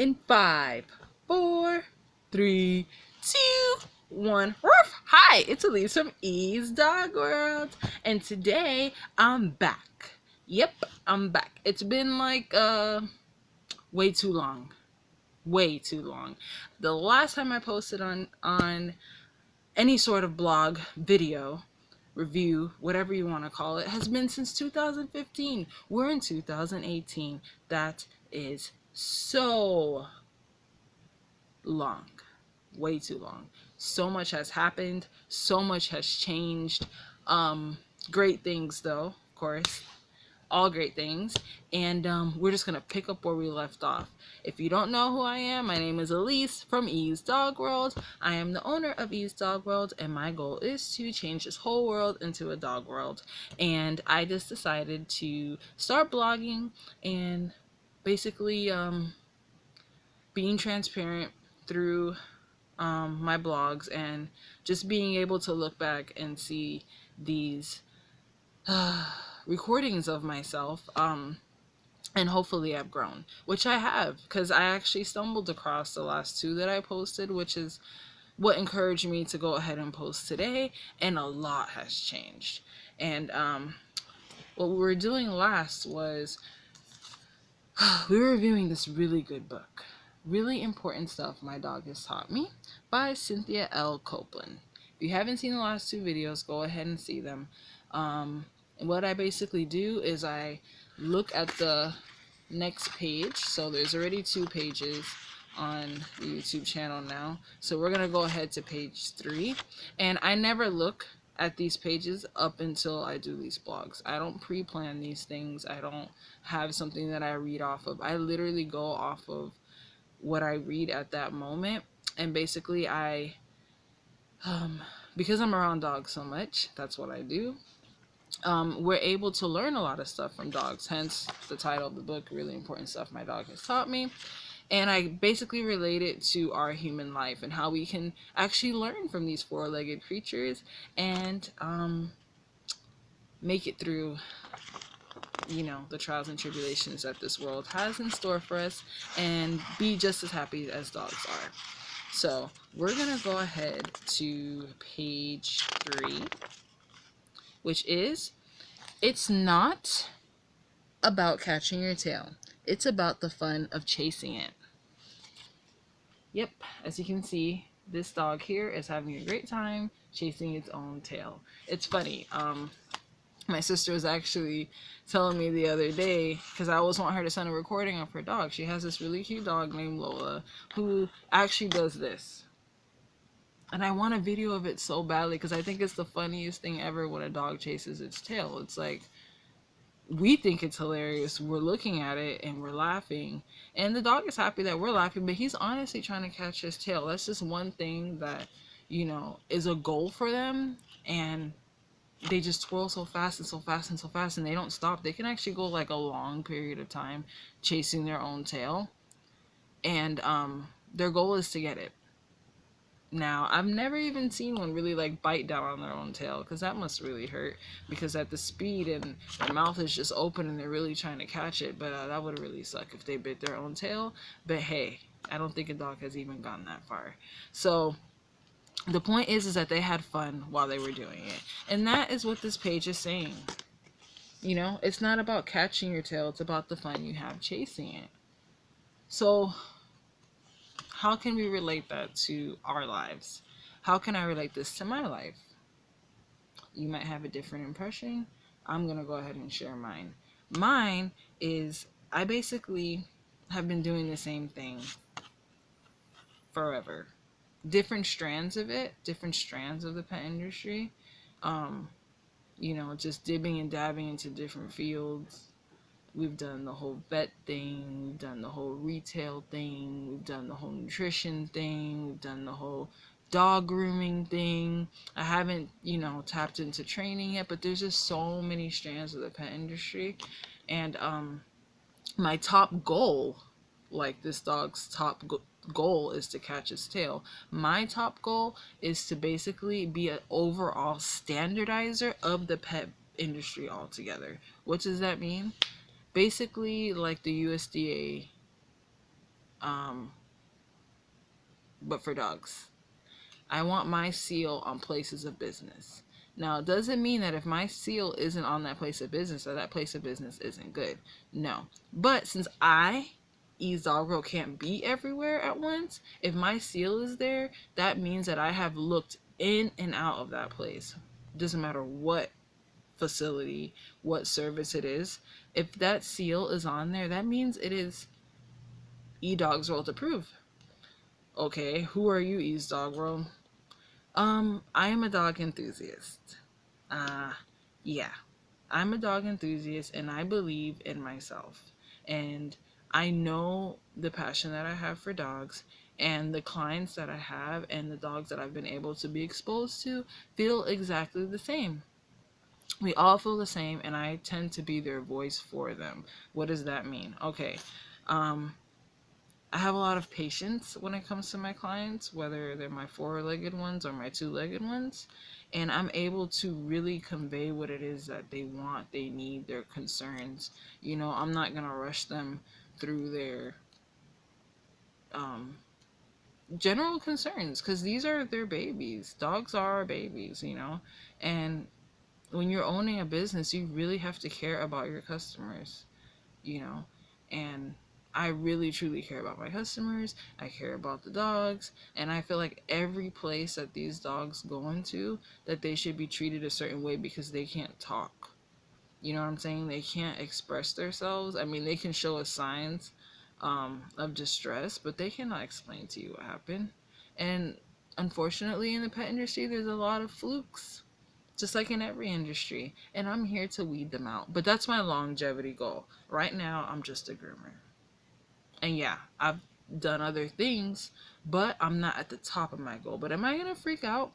In 5, 4, 3, 2, 1. Ruff! Hi, it's Elise from E's Dog World, and today I'm back. Yep, I'm back. It's been like way too long. Way too long. The last time I posted on any sort of blog, video, review, whatever you want to call it, has been since 2015. We're in 2018. That is so long, way too long. So much has happened, so much has changed. Great things though, of course, all great things. And we're just gonna pick up where we left off. If you don't know who I am, my name is Elise from E's Dog World. I am the owner of E's Dog World, and my goal is to change this whole world into a dog world. And I just decided to start blogging and basically being transparent through my blogs, and just being able to look back and see these recordings of myself, and hopefully I've grown, which I have, because I actually stumbled across the last two that I posted, which is what encouraged me to go ahead and post today, and a lot has changed. And what we were doing last was we were reviewing this really good book, Really Important Stuff My Dog Has Taught Me, by Cynthia L Copeland. If you haven't seen the last two videos, go ahead and see them. And what I basically do is I look at the next page. So there's already 2 pages on the YouTube channel now. So we're going to go ahead to page 3. And I never look at these pages up until I do these blogs. I don't pre-plan these things. I don't have something that I read off of. I literally go off of what I read at that moment. And basically I because I'm around dogs so much, that's what I do. We're able to learn a lot of stuff from dogs, hence the title of the book, Really Important Stuff My Dog Has Taught Me. And I basically relate it to our human life and how we can actually learn from these 4-legged creatures and make it through, the trials and tribulations that this world has in store for us, and be just as happy as dogs are. So we're gonna go ahead to page 3, which is, it's not about catching your tail. It's about the fun of chasing it. Yep, as you can see, this dog here is having a great time chasing its own tail. It's funny. My sister was actually telling me the other day, because I always want her to send a recording of her dog. She has this really cute dog named Lola who actually does this. And I want a video of it so badly, because I think it's the funniest thing ever when a dog chases its tail. It's like, we think it's hilarious. We're looking at it and we're laughing. And the dog is happy that we're laughing, but he's honestly trying to catch his tail. That's just one thing that, is a goal for them. And they just twirl so fast and so fast and so fast, and they don't stop. They can actually go like a long period of time chasing their own tail. And their goal is to get it. Now, I've never even seen one really like bite down on their own tail, because that must really hurt, because at the speed and their mouth is just open and they're really trying to catch it. But that would really suck if they bit their own tail. But hey, I don't think a dog has even gone that far. So the point is that they had fun while they were doing it. And that is what this page is saying. It's not about catching your tail, it's about the fun you have chasing it. So how can we relate that to our lives? How can I relate this to my life? You might have a different impression. I'm going to go ahead and share mine. Mine is, I basically have been doing the same thing forever. Different strands of it, different strands of the pet industry. Just dipping and dabbing into different fields. We've done the whole vet thing, we've done the whole retail thing, we've done the whole nutrition thing, we've done the whole dog grooming thing. I haven't, tapped into training yet, but there's just so many strands of the pet industry. And my top goal, like this dog's top goal is to catch its tail. My top goal is to basically be an overall standardizer of the pet industry altogether. What does that mean? Basically, like the USDA um, but for dogs. I want my seal on places of business. Now, it doesn't mean that if my seal isn't on that place of business, that place of business isn't good. No. But since Ease Doggerel, can't be everywhere at once, if my seal is there, that means that I have looked in and out of that place. Doesn't matter what facility, what service it is. If that seal is on there, that means it is E-Dog's World approved. Okay, who are you, Ease Doggerel? I am a dog enthusiast. Uh, yeah, I'm a dog enthusiast and I believe in myself. And I know the passion that I have for dogs, and the clients that I have and the dogs that I've been able to be exposed to feel exactly the same. We all feel the same, and I tend to be their voice for them. What does that mean? Okay. Um, I have a lot of patience when it comes to my clients, whether they're my four-legged ones or my two-legged ones, and I'm able to really convey what it is that they want, they need, their concerns. You know, I'm not gonna rush them through their um, general concerns, because these are their babies. Dogs are our babies, you know, and when you're owning a business, you really have to care about your customers, you know, and I really truly care about my customers. I care about the dogs, and I feel like every place that these dogs go into, that they should be treated a certain way because they can't talk. You know what I'm saying? They can't express themselves. I mean, they can show us signs of distress, but they cannot explain to you what happened. And unfortunately, in the pet industry, there's a lot of flukes, just like in every industry, and I'm here to weed them out. But that's my longevity goal. Right now, I'm just a groomer. And yeah, I've done other things, but I'm not at the top of my goal. But am I going to freak out?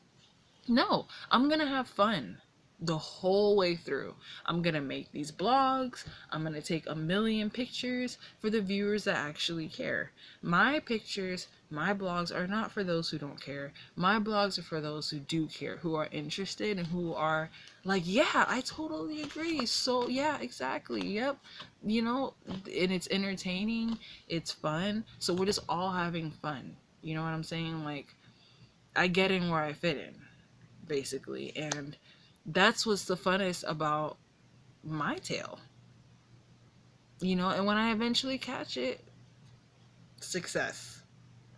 No, I'm going to have fun the whole way through. I'm going to make these blogs. I'm going to take 1,000,000 pictures for the viewers that actually care. My pictures, my blogs are not for those who don't care. My blogs are for those who do care, who are interested, and who are like, yeah, I totally agree. So, yeah, exactly. Yep. You know, and it's entertaining, it's fun. So, we're just all having fun. You know what I'm saying? Like, I get in where I fit in, basically. And that's what's the funnest about my tail. You know, and when I eventually catch it, success.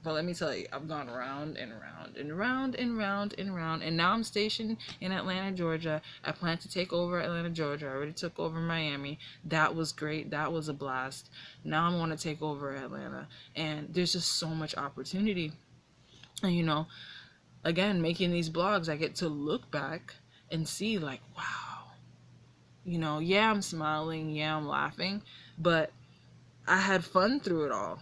But let me tell you, I've gone round and round and round and round and round, and now I'm stationed in Atlanta, Georgia. I plan to take over Atlanta, Georgia. I already took over Miami. That was great. That was a blast. Now I want to take over Atlanta, and there's just so much opportunity. And you know, again, making these blogs, I get to look back and see like, wow, you know, yeah, I'm smiling, yeah, I'm laughing, but I had fun through it all.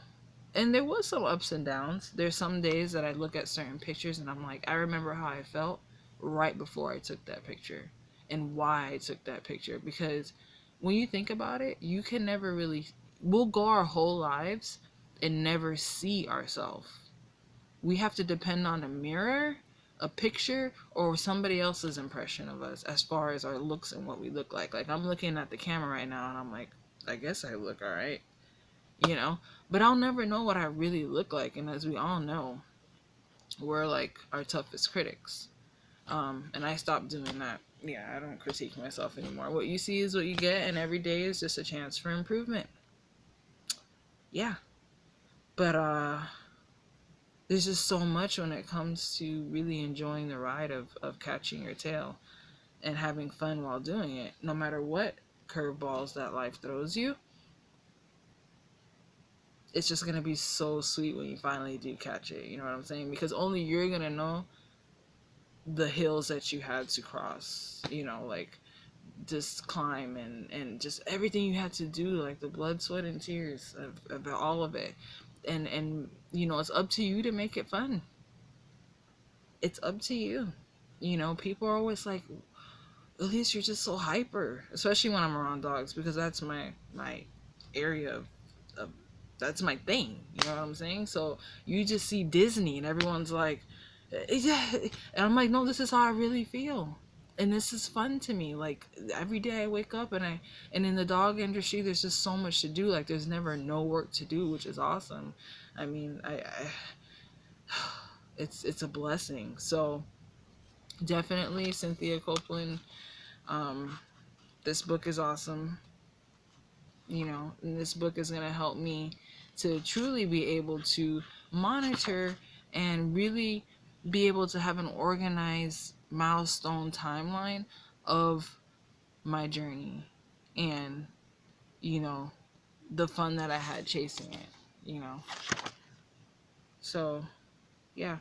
And there was some ups and downs. There's some days that I look at certain pictures and I'm like, I remember how I felt right before I took that picture and why I took that picture. Because when you think about it, you can never really, we'll go our whole lives and never see ourselves. We have to depend on a mirror, a picture, or somebody else's impression of us as far as our looks and what we look like. Like, I'm looking at the camera right now and I'm like, I guess I look alright, you know? But I'll never know what I really look like. And as we all know, we're like our toughest critics. And I stopped doing that. Yeah, I don't critique myself anymore. What you see is what you get, and every day is just a chance for improvement. Yeah. But, there's just so much when it comes to really enjoying the ride of catching your tail and having fun while doing it. No matter what curveballs that life throws you, it's just going to be so sweet when you finally do catch it. You know what I'm saying? Because only you're going to know the hills that you had to cross, you know, like just climb and just everything you had to do, like the blood, sweat, and tears of all of it. And you know, it's up to you to make it fun. It's up to you. You know, people are always like, at least you're just so hyper, especially when I'm around dogs, because that's my area of that's my thing. You know what I'm saying? So you just see Disney and everyone's like, yeah, and I'm like, no, this is how I really feel. And this is fun to me. Like every day I wake up and in the dog industry there's just so much to do. Like there's never no work to do, which is awesome. I mean, it's a blessing. So definitely Cynthia Copeland. This book is awesome. And this book is going to help me to truly be able to monitor and really be able to have an organized milestone timeline of my journey and, the fun that I had chasing it. So, yeah.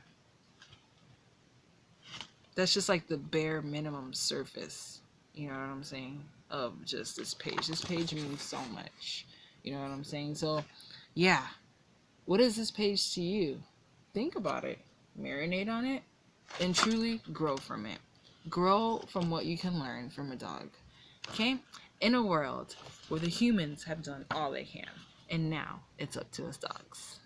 That's just like the bare minimum surface, you know what I'm saying, of just this page. This page means so much, you know what I'm saying? So, yeah. What is this page to you? Think about it, marinate on it, and truly grow from it. Grow from what you can learn from a dog. Okay? In a world where the humans have done all they can, and now it's up to us dogs.